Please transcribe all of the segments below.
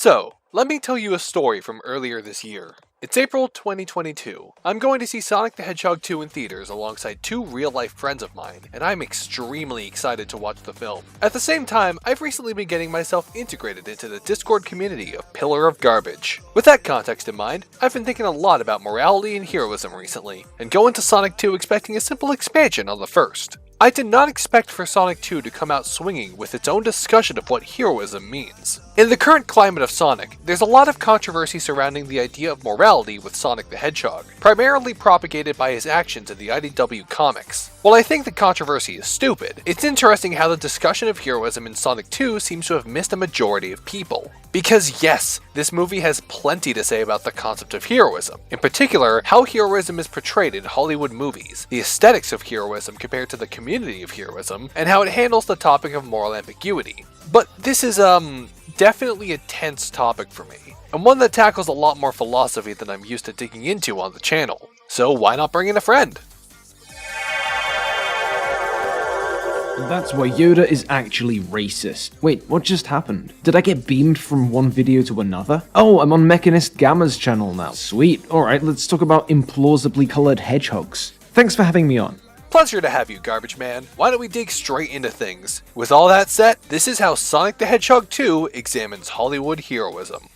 So, let me tell you a story from earlier this year. It's April 2022. I'm going to see Sonic the Hedgehog 2 in theaters alongside two real-life friends of mine, and I'm extremely excited to watch the film. At the same time, I've recently been getting myself integrated into the Discord community of Pillar of Garbage. With that context in mind, I've been thinking a lot about morality and heroism recently, and go into Sonic 2 expecting a simple expansion on the first. I did not expect for Sonic 2 to come out swinging with its own discussion of what heroism means. In the current climate of Sonic, there's a lot of controversy surrounding the idea of morality with Sonic the Hedgehog, primarily propagated by his actions in the IDW comics. While I think the controversy is stupid, it's interesting how the discussion of heroism in Sonic 2 seems to have missed a majority of people. Because yes, this movie has plenty to say about the concept of heroism, in particular, how heroism is portrayed in Hollywood movies, the aesthetics of heroism compared to the community of heroism, and how it handles the topic of moral ambiguity. But this is, definitely a tense topic for me, and one that tackles a lot more philosophy than I'm used to digging into on the channel. So why not bring in a friend? That's why Yoda is actually racist. Wait, what just happened? Did I get beamed from one video to another? Oh, I'm on Mechanist Gamma's channel now. Sweet. Alright, let's talk about implausibly colored hedgehogs. Thanks for having me on. Pleasure to have you, Garbage Man. Why don't we dig straight into things? With all that said, this is how Sonic the Hedgehog 2 examines Hollywood heroism.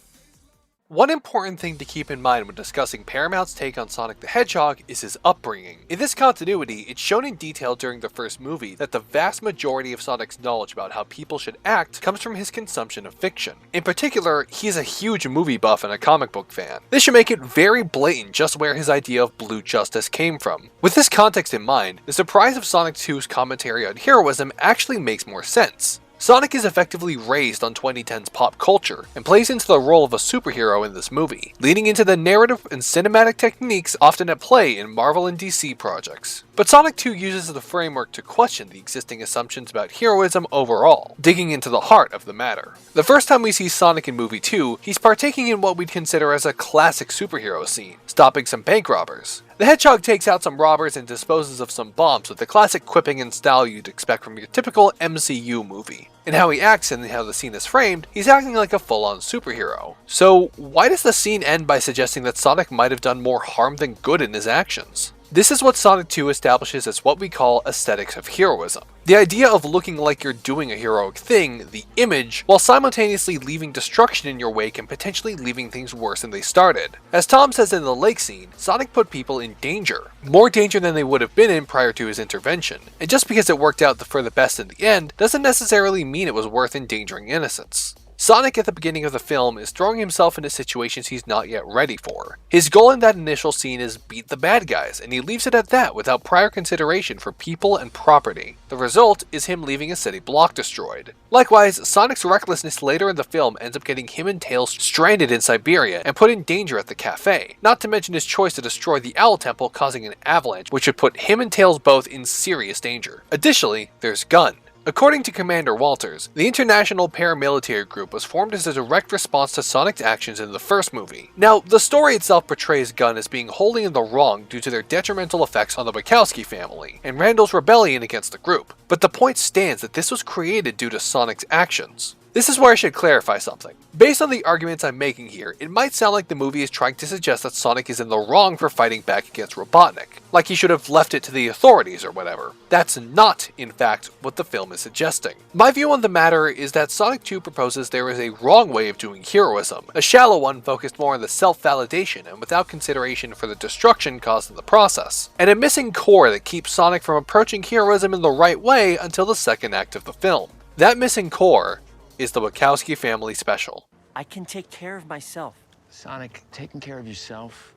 One important thing to keep in mind when discussing Paramount's take on Sonic the Hedgehog is his upbringing. In this continuity, it's shown in detail during the first movie that the vast majority of Sonic's knowledge about how people should act comes from his consumption of fiction. In particular, he is a huge movie buff and a comic book fan. This should make it very blatant just where his idea of blue justice came from. With this context in mind, the surprise of Sonic 2's commentary on heroism actually makes more sense. Sonic is effectively raised on 2010's pop culture, and plays into the role of a superhero in this movie, leading into the narrative and cinematic techniques often at play in Marvel and DC projects. But Sonic 2 uses the framework to question the existing assumptions about heroism overall, digging into the heart of the matter. The first time we see Sonic in movie 2, he's partaking in what we'd consider as a classic superhero scene, stopping some bank robbers. The Hedgehog takes out some robbers and disposes of some bombs with the classic quipping and style you'd expect from your typical MCU movie. In how he acts and how the scene is framed, he's acting like a full-on superhero. So why does the scene end by suggesting that Sonic might have done more harm than good in his actions? This is what Sonic 2 establishes as what we call aesthetics of heroism. The idea of looking like you're doing a heroic thing, the image, while simultaneously leaving destruction in your wake and potentially leaving things worse than they started. As Tom says in the lake scene, Sonic put people in danger, more danger than they would have been in prior to his intervention, and just because it worked out for the best in the end, doesn't necessarily mean it was worth endangering innocents. Sonic at the beginning of the film is throwing himself into situations he's not yet ready for. His goal in that initial scene is beat the bad guys, and he leaves it at that without prior consideration for people and property. The result is him leaving a city block destroyed. Likewise, Sonic's recklessness later in the film ends up getting him and Tails stranded in Siberia and put in danger at the cafe, not to mention his choice to destroy the Owl Temple causing an avalanche which would put him and Tails both in serious danger. Additionally, there's Gun. According to Commander Walters, the international paramilitary group was formed as a direct response to Sonic's actions in the first movie. Now, the story itself portrays Gun as being wholly in the wrong due to their detrimental effects on the Wachowski family, and Randall's rebellion against the group. But the point stands that this was created due to Sonic's actions. This is where I should clarify something. Based on the arguments I'm making here, it might sound like the movie is trying to suggest that Sonic is in the wrong for fighting back against Robotnik, like he should have left it to the authorities or whatever. That's not, in fact, what the film is suggesting. My view on the matter is that Sonic 2 proposes there is a wrong way of doing heroism, a shallow one focused more on the self-validation and without consideration for the destruction caused in the process, and a missing core that keeps Sonic from approaching heroism in the right way until the second act of the film. That missing core is the Wachowski family special. I can take care of myself. Sonic, taking care of yourself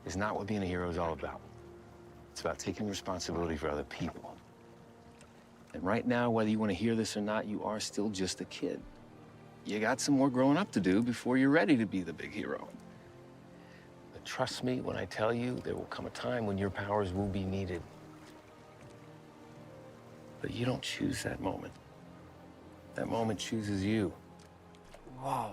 is not what being a hero is all about. It's about taking responsibility for other people. And right now, whether you want to hear this or not, you are still just a kid. You got some more growing up to do before you're ready to be the big hero. But trust me when I tell you, there will come a time when your powers will be needed. But you don't choose that moment. That moment chooses you. Whoa,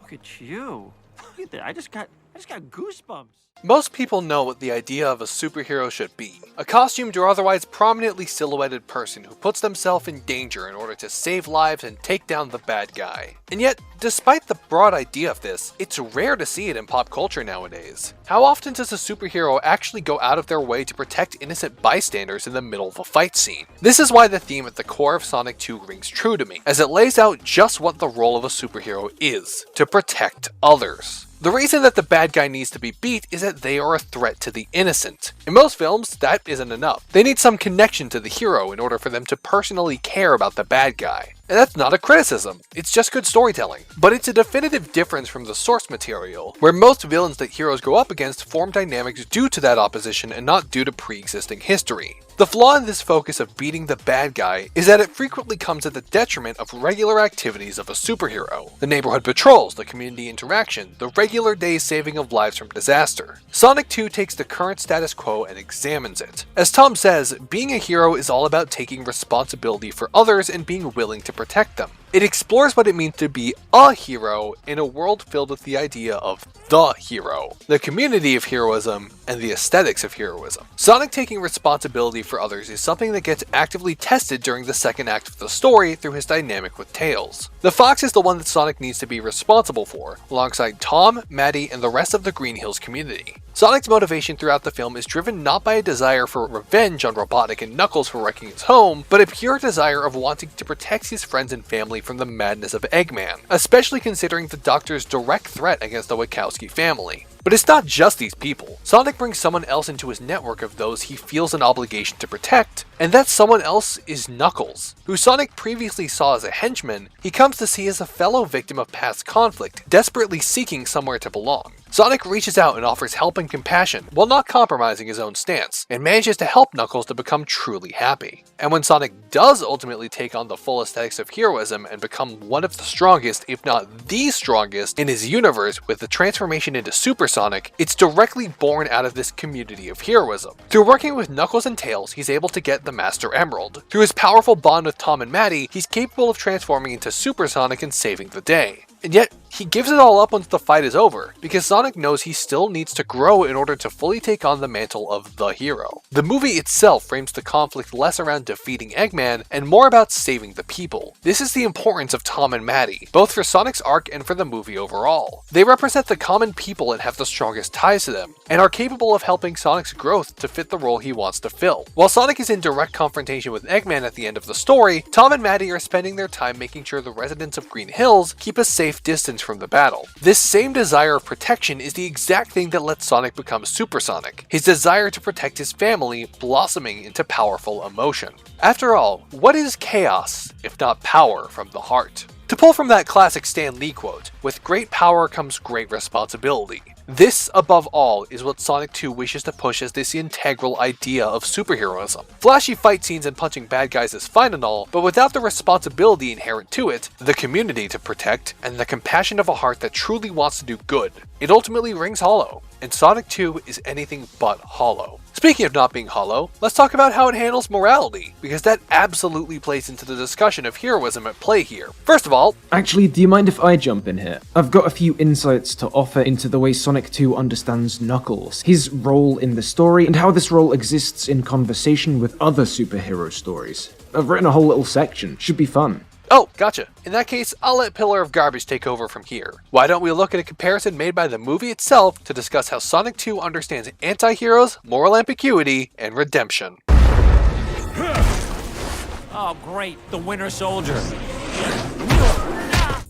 look at you. Look at that. I just got I just got goosebumps. Most people know what the idea of a superhero should be. A costumed or otherwise prominently silhouetted person who puts themselves in danger in order to save lives and take down the bad guy. And yet, despite the broad idea of this, it's rare to see it in pop culture nowadays. How often does a superhero actually go out of their way to protect innocent bystanders in the middle of a fight scene? This is why the theme at the core of Sonic 2 rings true to me, as it lays out just what the role of a superhero is: to protect others. The reason that the bad guy needs to be beat is that they are a threat to the innocent. In most films, that isn't enough. They need some connection to the hero in order for them to personally care about the bad guy. And that's not a criticism, it's just good storytelling. But it's a definitive difference from the source material, where most villains that heroes go up against form dynamics due to that opposition and not due to pre-existing history. The flaw in this focus of beating the bad guy is that it frequently comes at the detriment of regular activities of a superhero. The neighborhood patrols, the community interaction, the regular day saving of lives from disaster. Sonic 2 takes the current status quo and examines it. As Tom says, being a hero is all about taking responsibility for others and being willing to protect them. It explores what it means to be a hero in a world filled with the idea of the hero, the community of heroism, and the aesthetics of heroism. Sonic taking responsibility for others is something that gets actively tested during the second act of the story through his dynamic with Tails. The fox is the one that Sonic needs to be responsible for, alongside Tom, Maddie, and the rest of the Green Hills community. Sonic's motivation throughout the film is driven not by a desire for revenge on Robotnik and Knuckles for wrecking his home, but a pure desire of wanting to protect his friends and family from the madness of Eggman, especially considering the Doctor's direct threat against the Wachowski family. But it's not just these people. Sonic brings someone else into his network of those he feels an obligation to protect, and that someone else is Knuckles, who Sonic previously saw as a henchman. He comes to see as a fellow victim of past conflict, desperately seeking somewhere to belong. Sonic reaches out and offers help and compassion, while not compromising his own stance, and manages to help Knuckles to become truly happy. And when Sonic does ultimately take on the full aesthetics of heroism and become one of the strongest, if not the strongest, in his universe with the transformation into Super Sonic, it's directly born out of this community of heroism. Through working with Knuckles and Tails, he's able to get the Master Emerald. Through his powerful bond with Tom and Maddie, he's capable of transforming into Super Sonic and saving the day. And yet, he gives it all up once the fight is over, because Sonic knows he still needs to grow in order to fully take on the mantle of the hero. The movie itself frames the conflict less around defeating Eggman and more about saving the people. This is the importance of Tom and Maddie, both for Sonic's arc and for the movie overall. They represent the common people and have the strongest ties to them, and are capable of helping Sonic's growth to fit the role he wants to fill. While Sonic is in direct confrontation with Eggman at the end of the story, Tom and Maddie are spending their time making sure the residents of Green Hills keep a safe distance from the battle. This same desire of protection is the exact thing that lets Sonic become Super Sonic, his desire to protect his family blossoming into powerful emotion. After all, what is chaos if not power from the heart? To pull from that classic Stan Lee quote, "With great power comes great responsibility." This, above all, is what Sonic 2 wishes to push as this integral idea of superheroism. Flashy fight scenes and punching bad guys is fine and all, but without the responsibility inherent to it, the community to protect, and the compassion of a heart that truly wants to do good, it ultimately rings hollow. And Sonic 2 is anything but hollow. Speaking of not being hollow, let's talk about how it handles morality, because that absolutely plays into the discussion of heroism at play here. First of all, Actually, do you mind if I jump in here? I've got a few insights to offer into the way Sonic 2 understands Knuckles, his role in the story, and how this role exists in conversation with other superhero stories. I've written a whole little section, should be fun. oh, gotcha. In that case, I'll let Pillar of Garbage take over from here. Why don't we look at a comparison made by the movie itself to discuss how Sonic 2 understands anti-heroes, moral ambiguity, and redemption. Oh, great, the Winter Soldier.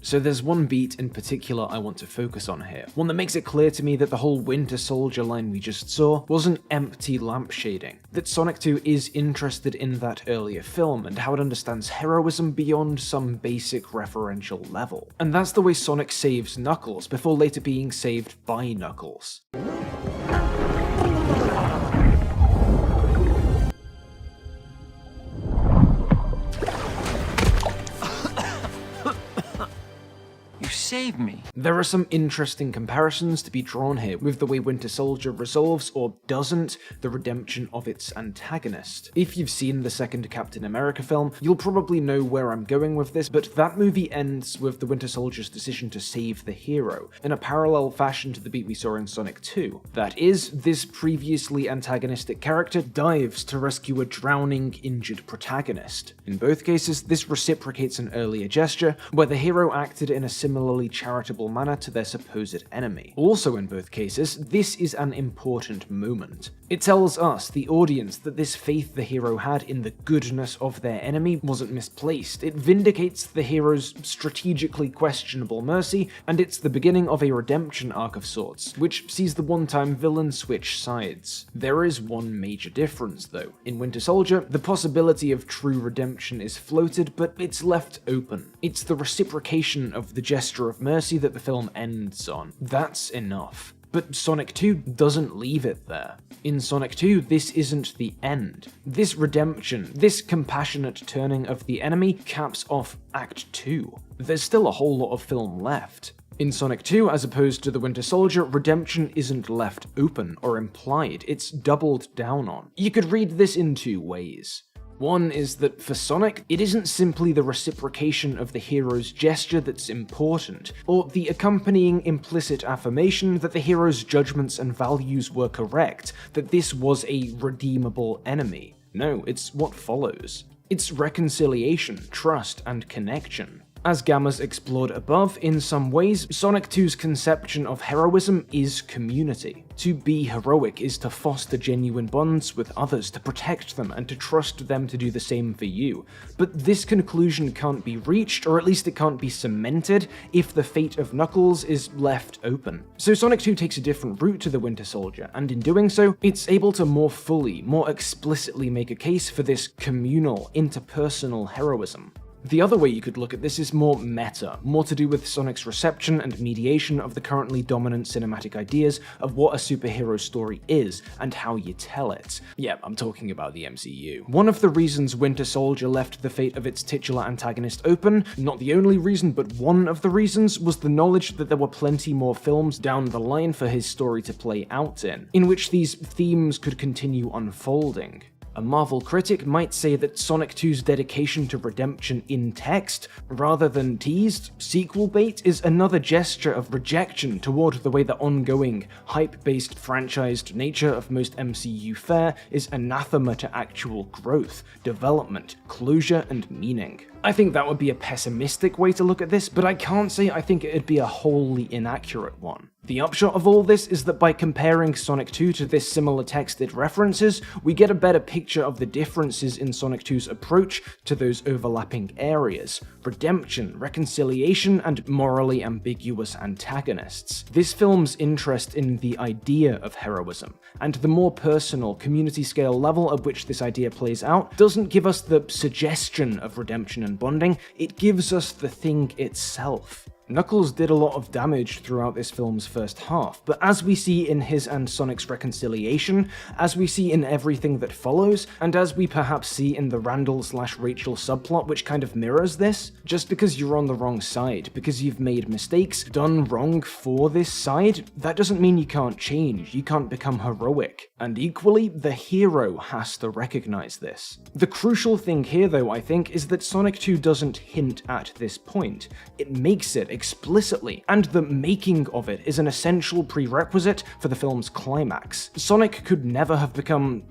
So there's one beat in particular I want to focus on here, one that makes it clear to me that the whole Winter Soldier line we just saw wasn't empty lampshading, that Sonic 2 is interested in that earlier film and how it understands heroism beyond some basic referential level. And that's the way Sonic saves Knuckles before later being saved by Knuckles. save me. There are some interesting comparisons to be drawn here with the way Winter Soldier resolves, or doesn't, the redemption of its antagonist. If you've seen the second Captain America film, you'll probably know where I'm going with this, but that movie ends with the Winter Soldier's decision to save the hero, in a parallel fashion to the beat we saw in Sonic 2. That is, this previously antagonistic character dives to rescue a drowning, injured protagonist. In both cases, this reciprocates an earlier gesture, where the hero acted in a similarly charitable manner to their supposed enemy. Also in both cases, this is an important moment. It tells us, the audience, that this faith the hero had in the goodness of their enemy wasn't misplaced. It vindicates the hero's strategically questionable mercy, and it's the beginning of a redemption arc of sorts, which sees the one-time villain switch sides. There is one major difference, though. In Winter Soldier, the possibility of true redemption is floated, but it's left open. It's the reciprocation of the gesture of mercy that the film ends on. That's enough. But Sonic 2 doesn't leave it there. In Sonic 2, this isn't the end. This redemption, this compassionate turning of the enemy caps off Act 2. There's still a whole lot of film left. In Sonic 2, as opposed to the Winter Soldier, redemption isn't left open or implied, it's doubled down on. You could read this in two ways. One is that for Sonic, it isn't simply the reciprocation of the hero's gesture that's important, or the accompanying implicit affirmation that the hero's judgments and values were correct, that this was a redeemable enemy. No, it's what follows. It's reconciliation, trust, and connection. As Gamma's explored above, in some ways, Sonic 2's conception of heroism is community. To be heroic is to foster genuine bonds with others, to protect them, and to trust them to do the same for you. But this conclusion can't be reached, or at least it can't be cemented, if the fate of Knuckles is left open. So Sonic 2 takes a different route to the Winter Soldier, and in doing so, it's able to more fully, more explicitly make a case for this communal, interpersonal heroism. The other way you could look at this is more meta, more to do with Sonic's reception and mediation of the currently dominant cinematic ideas of what a superhero story is, and how you tell it. Yeah, I'm talking about the MCU. One of the reasons Winter Soldier left the fate of its titular antagonist open, not the only reason, but one of the reasons, was the knowledge that there were plenty more films down the line for his story to play out in which these themes could continue unfolding. A Marvel critic might say that Sonic 2's dedication to redemption in text, rather than teased, sequel bait is another gesture of rejection toward the way the ongoing, hype-based franchised nature of most MCU fare is anathema to actual growth, development, closure, and meaning. I think that would be a pessimistic way to look at this, but I can't say I think it'd be a wholly inaccurate one. The upshot of all this is that by comparing Sonic 2 to this similar text it references, we get a better picture of the differences in Sonic 2's approach to those overlapping areas: redemption, reconciliation, and morally ambiguous antagonists. This film's interest in the idea of heroism, and the more personal, community-scale level at which this idea plays out, doesn't give us the suggestion of redemption and bonding, it gives us the thing itself. Knuckles did a lot of damage throughout this film's first half, but as we see in his and Sonic's reconciliation, as we see in everything that follows, and as we perhaps see in the Randall/Rachel subplot which kind of mirrors this, just because you're on the wrong side, because you've made mistakes, done wrong for this side, that doesn't mean you can't change, you can't become heroic. And equally, the hero has to recognize this. The crucial thing here though, I think, is that Sonic 2 doesn't hint at this point. It makes it explicitly, and the making of it is an essential prerequisite for the film's climax. Sonic could never have become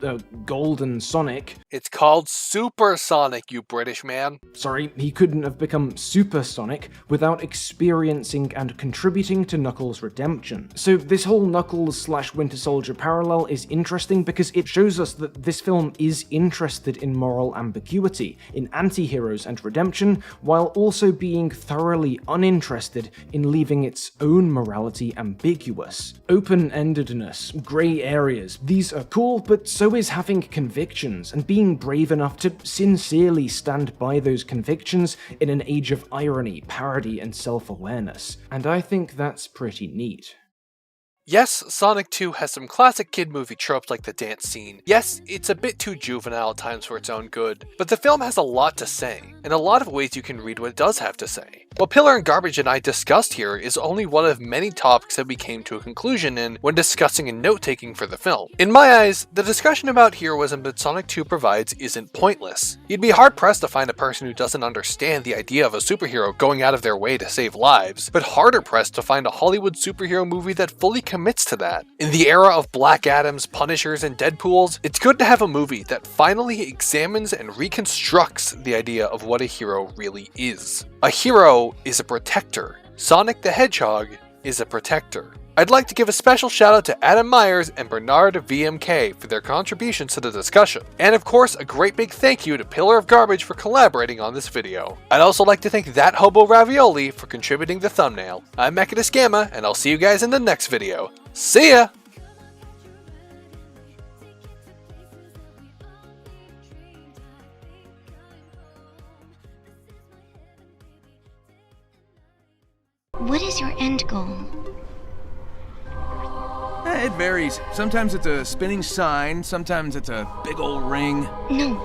Golden Sonic. It's called Super Sonic, you British man. Sorry, he couldn't have become Super Sonic without experiencing and contributing to Knuckles' redemption. So this whole Knuckles/Winter Soldier parallel is interesting because it shows us that this film is interested in moral ambiguity, in anti-heroes and redemption, while also being thoroughly uninterested in leaving its own morality ambiguous. Open-endedness, grey areas, these are cool, but so is having convictions and being brave enough to sincerely stand by those convictions in an age of irony, parody, and self-awareness. And I think that's pretty neat. Yes, Sonic 2 has some classic kid movie tropes like the dance scene. Yes, it's a bit too juvenile at times for its own good, but the film has a lot to say, and a lot of ways you can read what it does have to say. What Pillar and Garbage and I discussed here is only one of many topics that we came to a conclusion in when discussing and note-taking for the film. In my eyes, the discussion about heroism that Sonic 2 provides isn't pointless. You'd be hard-pressed to find a person who doesn't understand the idea of a superhero going out of their way to save lives, but harder-pressed to find a Hollywood superhero movie that fully commits to that. In the era of Black Adams, Punishers, and Deadpools, it's good to have a movie that finally examines and reconstructs the idea of what a hero really is. A hero is a protector. Sonic the Hedgehog is a protector. I'd like to give a special shout out to Adam Myers and Bernard VMK for their contributions to the discussion. And of course, a great big thank you to Pillar of Garbage for collaborating on this video. I'd also like to thank That Hobo Ravioli for contributing the thumbnail. I'm Mechanist Gamma, and I'll see you guys in the next video. See ya! What is your end goal? It varies. Sometimes it's a spinning sign, sometimes it's a big old ring. No,